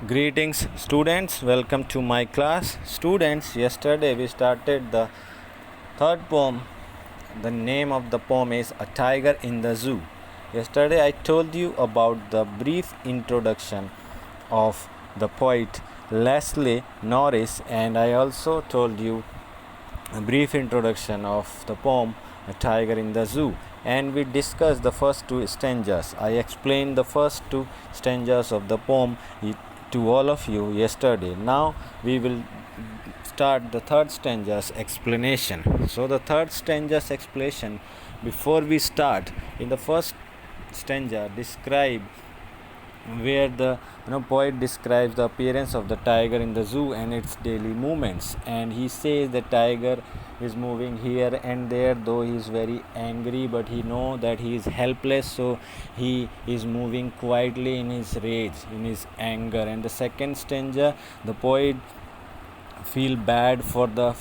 Greetings students, welcome to my class. Students, yesterday we started the third poem. The name of the poem is A Tiger in the Zoo. Yesterday I told you about the brief introduction of the poet Leslie Norris, and I also told you a brief introduction of the poem A Tiger in the Zoo, and we discussed the first two stanzas. I explained the first two stanzas of the poem to all of you yesterday. Now we will start the third stanza's explanation. So the third stanza's explanation, before we start, in the first stanza describe where the poet describes the appearance of the tiger in the zoo and its daily movements, and he says the tiger is moving here and there, though he is very angry, but he knows that he is helpless, so he is moving quietly in his rage, in his anger. And the second stanza, the poet feels bad for the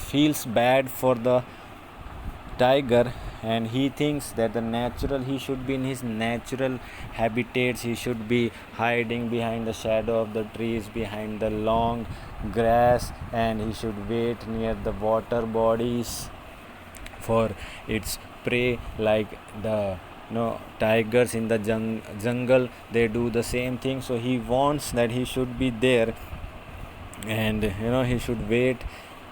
tiger, and he thinks that he should be in his natural habitats. He should be hiding behind the shadow of the trees, behind the long grass, and he should wait near the water bodies for its prey, like the tigers in the jungle. They do the same thing, so he wants that he should be there, and he should wait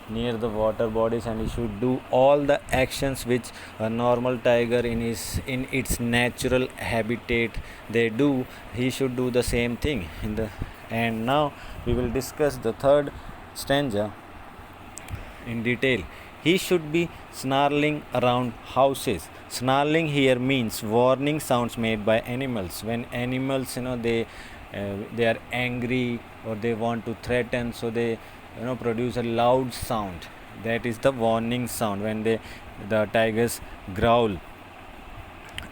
near the water bodies, and he should do all the actions which a normal tiger in its natural habitat they do. He should do the same thing and now we will discuss the third stanza in detail. He should be snarling around houses. Snarling here means warning sounds made by animals. When animals they are angry or they want to threaten, so they produce a loud sound. That is the warning sound when the tigers growl.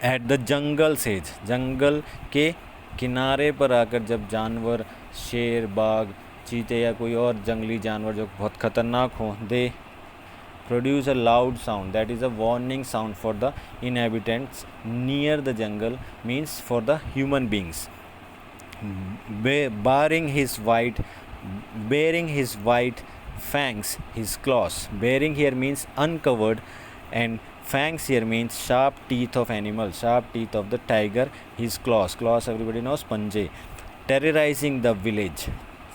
At the jungle edge, जंगल के किनारे पर आकर जब जानवर, शेर, बाघ, चीते या कोई और जंगली जानवर जो बहुत खतरनाक हो, they produce a loud sound. That is a warning sound for the inhabitants near the jungle, means for the human beings. Bearing his white fangs, his claws. Bearing here means uncovered, and fangs here means sharp teeth of animal, sharp teeth of the tiger. His claws everybody knows, panjay. Terrorizing the village.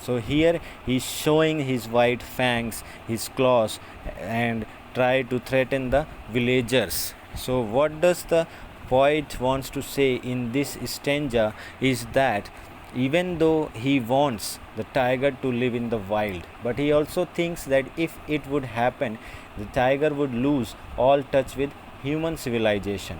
So here he is showing his white fangs, his claws, and try to threaten the villagers. So what does the poet wants to say in this stanza is that even though he wants the tiger to live in the wild, but he also thinks that if it would happen, the tiger would lose all touch with human civilization.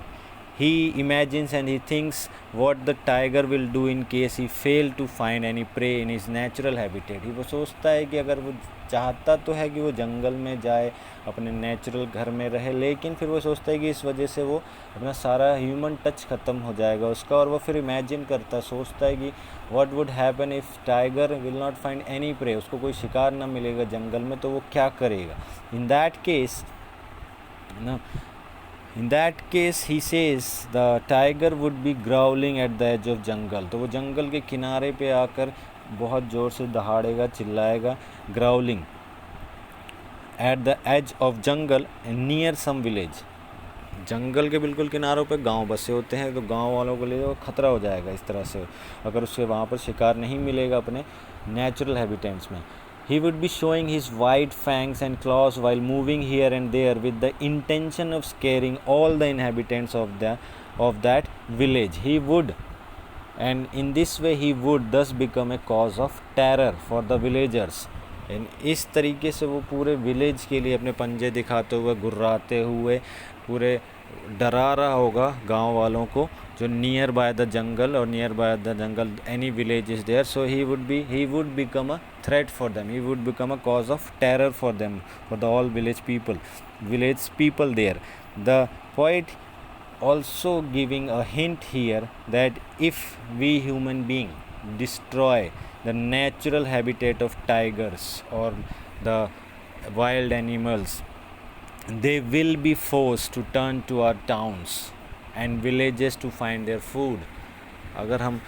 He imagines and he thinks what the tiger will do in case he fail to find any prey in his natural habitat. वो सोचता है कि अगर वो चाहता तो है कि वो जंगल में जाए, अपने नेचुरल घर में रहे, लेकिन फिर वो सोचता है कि इस वजह से वो अपना सारा ह्यूमन टच ख़त्म हो जाएगा उसका, और वो फिर इमेजिन करता, सोचता है कि what would happen if tiger will not find any prey, उसको कोई शिकार ना मिलेगा जंगल में, तो वो क्या करेगा. In that case, he says the tiger would be growling at the edge of jungle. तो वो जंगल के किनारे पे आकर बहुत ज़ोर से दहाड़ेगा, चिल्लाएगा, growling at the edge of jungle near some village. जंगल के बिल्कुल किनारों पे गांव बसे होते हैं, तो गांव वालों के लिए वो खतरा हो जाएगा इस तरह से, अगर उससे वहाँ पर शिकार नहीं मिलेगा अपने नेचुरल हैबिटेट्स में. He would be showing his white fangs and claws while moving here and there with the intention of scaring all the inhabitants of that village. He would, and in this way he would thus become a cause of terror for the villagers. इस तरीके से वो पूरे village के लिए अपने पंजे दिखाते हुए, गुर्राते हुए पूरे डरा रहा होगा गांव वालों को जो नियर बाय द जंगल, और near by the jungle any village is there. So he would become a threat for them. He would become a cause of terror for them, for the all village people there. The poet also giving a hint here that if we human being destroy the natural habitat of tigers or the wild animals, they will be forced to turn to our towns and villages to find their food. अगर हम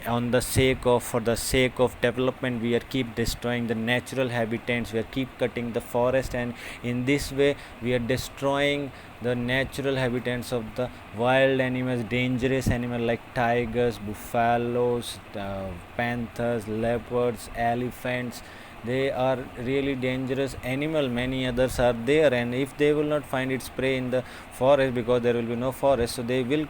for the sake of development, we are keep destroying the natural habitats, we are keep cutting the forest, and in this way we are destroying the natural habitats of the wild animals, dangerous animals like tigers, buffaloes, panthers, leopards, elephants. They are really dangerous animal. Many others are there, and if they will not find its prey in the forest, because there will be no forest, so they will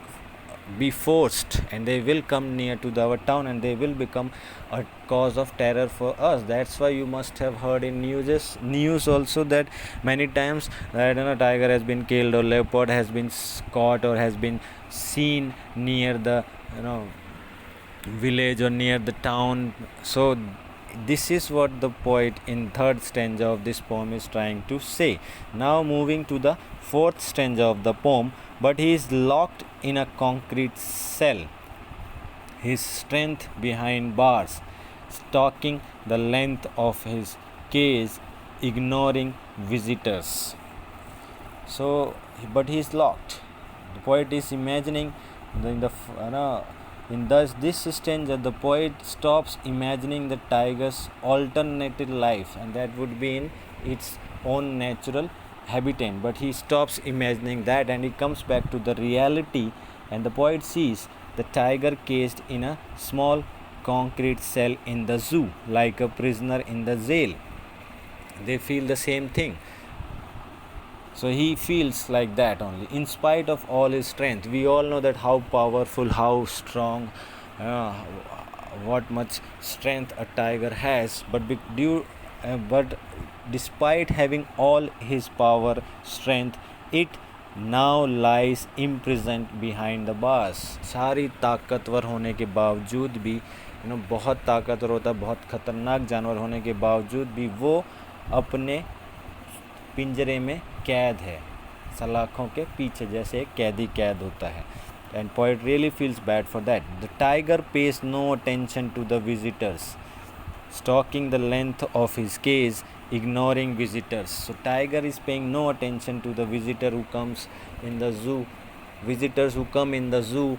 be forced and they will come near to our town, and they will become a cause of terror for us. That's why you must have heard in news also that many times that tiger has been killed, or leopard has been caught, or has been seen near the village or near the town. So this is what the poet in third stanza of this poem is trying to say. Now moving to the fourth stanza of the poem. But he is locked in a concrete cell, his strength behind bars, stalking the length of his cage, ignoring visitors. So, but he is locked. The poet is imagining in this stanza, the poet stops imagining the tiger's alternative life, and that would be in its own natural habitat. But he stops imagining that, and he comes back to the reality, and the poet sees the tiger caged in a small concrete cell in the zoo, like a prisoner in the jail. They feel the same thing. So he feels like that only, in spite of all his strength. We all know that how powerful, how strong, what much strength a tiger has. But despite having all his power, strength, it now lies imprisoned behind the bars. सारी ताकतवर होने के बावजूद भी, बहुत ताकतवर होता, बहुत खतरनाक जानवर होने के बावजूद भी वो अपने पिंजरे में कैद है, सलाखों के पीछे, जैसे एक कैदी कैद होता है. And poet really feels bad for that. The tiger pays no attention to the visitors, stalking the length of his cage, ignoring visitors. So tiger is paying no attention to the visitor who comes in the zoo, visitors who come in the zoo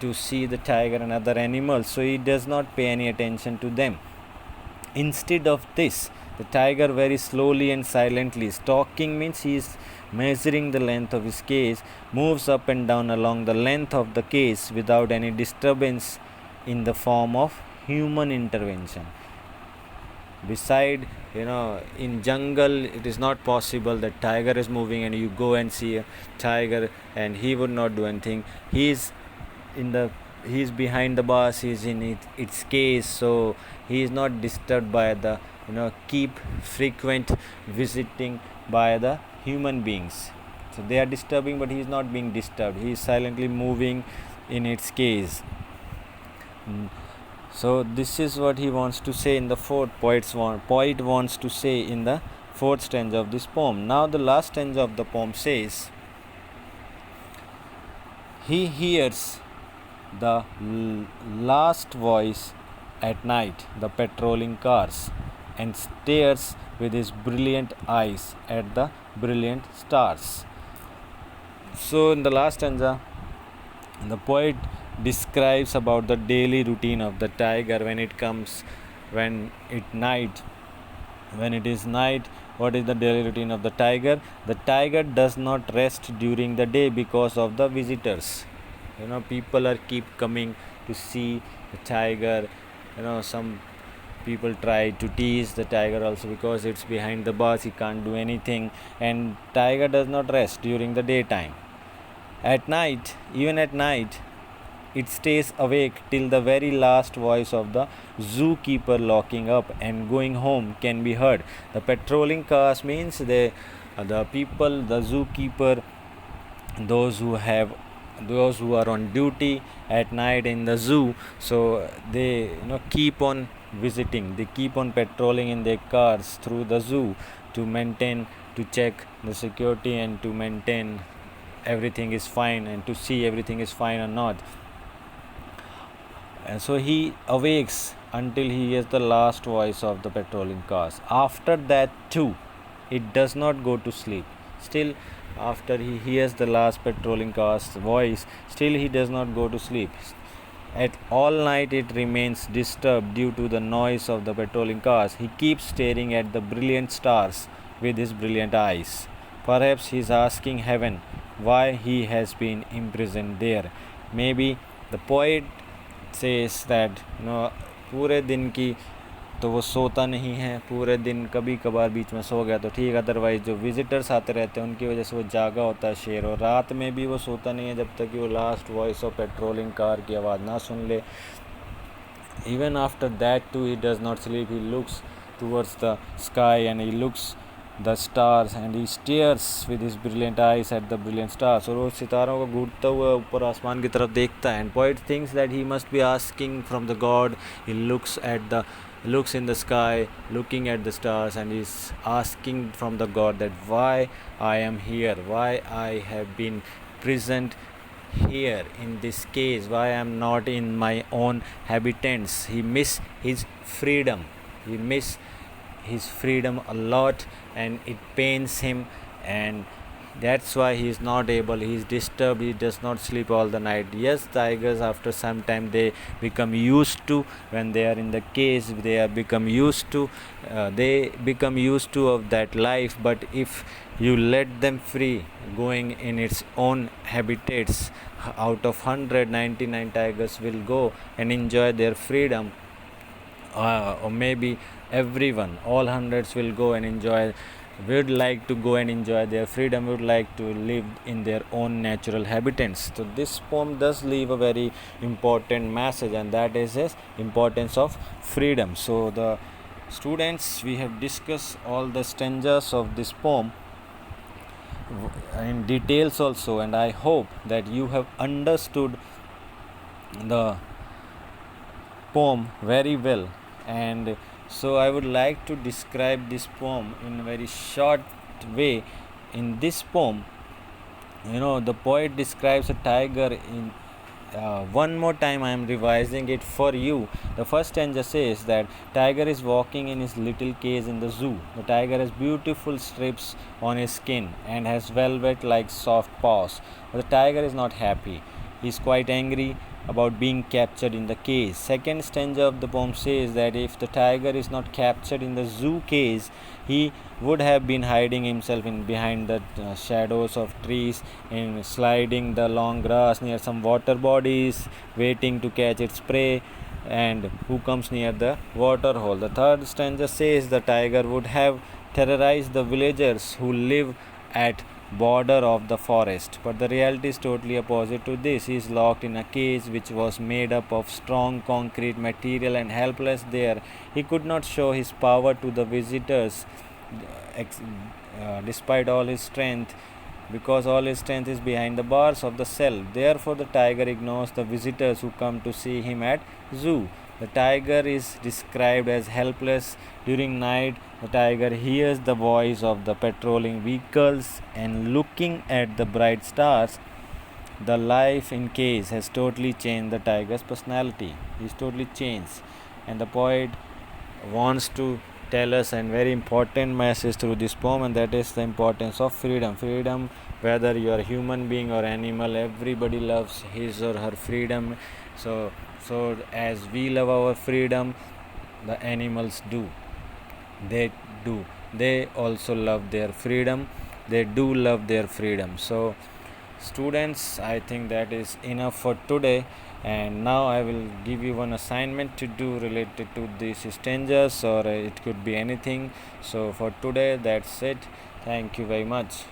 to see the tiger and other animals. So he does not pay any attention to them. Instead of this, the tiger very slowly and silently, stalking means he is measuring the length of his cage, moves up and down along the length of the cage without any disturbance in the form of human intervention. Beside, in jungle it is not possible that tiger is moving and you go and see a tiger and he would not do anything. He is behind the bars, he is in its cage, so he is not disturbed by the keep frequent visiting by the human beings. So they are disturbing, but he is not being disturbed. He is silently moving in its cage. So this is what he wants to say in the poet wants to say in the fourth stanza of this poem. Now the last stanza of the poem says, he hears the last voice at night, the patrolling cars, and stares with his brilliant eyes at the brilliant stars. So in the last stanza, the poet describes about the daily routine of the tiger when it is night. What is the daily routine of the tiger? The tiger does not rest during the day because of the visitors. People are keep coming to see the tiger. Some people try to tease the tiger also, because it's behind the bars, he can't do anything, and tiger does not rest during the daytime. Even at night, it stays awake till the very last voice of the zookeeper locking up and going home can be heard. The patrolling cars means the people, the zookeeper, those who are on duty at night in the zoo. So they keep on visiting, they keep on patrolling in their cars through the zoo to check the security and to maintain everything is fine, and to see everything is fine or not. And so he awakes until he hears the last voice of the patrolling cars. After that too, it does not go to sleep. Still, after he hears the last patrolling car's voice, still he does not go to sleep. At all night it remains disturbed due to the noise of the patrolling cars. He keeps staring at the brilliant stars with his brilliant eyes. Perhaps he is asking heaven why he has been imprisoned there. Maybe the poet says that पूरे दिन की तो वो सोता नहीं है, पूरे दिन कभी कभार बीच में सो गया तो ठीक, अदरवाइज़ जो विजिटर्स आते रहते हैं उनकी वजह से वो जागा होता है शेर, और रात में भी वो सोता नहीं है जब तक कि वो last voice of patrolling car की आवाज़ ना सुन ले. Even after that too he does not sleep. He looks towards the sky and he looks the stars and he stares with his brilliant eyes at the brilliant stars. और वो सितारों को घूरता हुआ ऊपर आसमान की तरफ देखता है. And poet thinks that he must be asking from the God. He looks in the sky, looking at the stars, and he's asking from the God that why I am here, why I have been prisoned here in this case, why I am not in my own habitants. He miss his freedom. He miss his freedom a lot, and it pains him, and that's why he is not able, he is disturbed, he does not sleep all the night. Yes, tigers after some time they become used to, when they are in the cage they are become used to of that life. But if you let them free going in its own habitats, out of 199 tigers will go and enjoy their freedom, or maybe everyone, all hundreds will go and enjoy, would like to go and enjoy their freedom, would like to live in their own natural habitats. So this poem does leave a very important message, and that is its importance of freedom. So the students, we have discussed all the stanzas of this poem in details also, and I hope that you have understood the poem very well. And so I would like to describe this poem in a very short way. In this poem, the poet describes a tiger in one more time I am revising it for you. The first stanza says that tiger is walking in his little cage in the zoo. The tiger has beautiful strips on his skin and has velvet like soft paws. But the tiger is not happy. He is quite angry about being captured in the cage. Second stanza of the poem says that if the tiger is not captured in the zoo cage, he would have been hiding himself in behind the shadows of trees and sliding the long grass near some water bodies, waiting to catch its prey, and who comes near the water hole. The third stanza says the tiger would have terrorized the villagers who live at border of the forest, but the reality is totally opposite to this. He is locked in a cage which was made up of strong concrete material, and helpless there he could not show his power to the visitors despite all his strength, because all his strength is behind the bars of the cell. Therefore the tiger ignores the visitors who come to see him at zoo. The tiger is described as helpless. During night, the tiger hears the voice of the patrolling vehicles and looking at the bright stars. The life in cage has totally changed the tiger's personality. He is totally changed. And the poet wants to tell us a very important message through this poem, and that is the importance of freedom. Freedom, whether you are a human being or animal, everybody loves his or her freedom. So as we love our freedom, the animals do. They also love their freedom. They do love their freedom. So students, I think that is enough for today, and now I will give you one assignment to do related to these stanzas, or it could be anything. So for today, that's it. Thank you very much.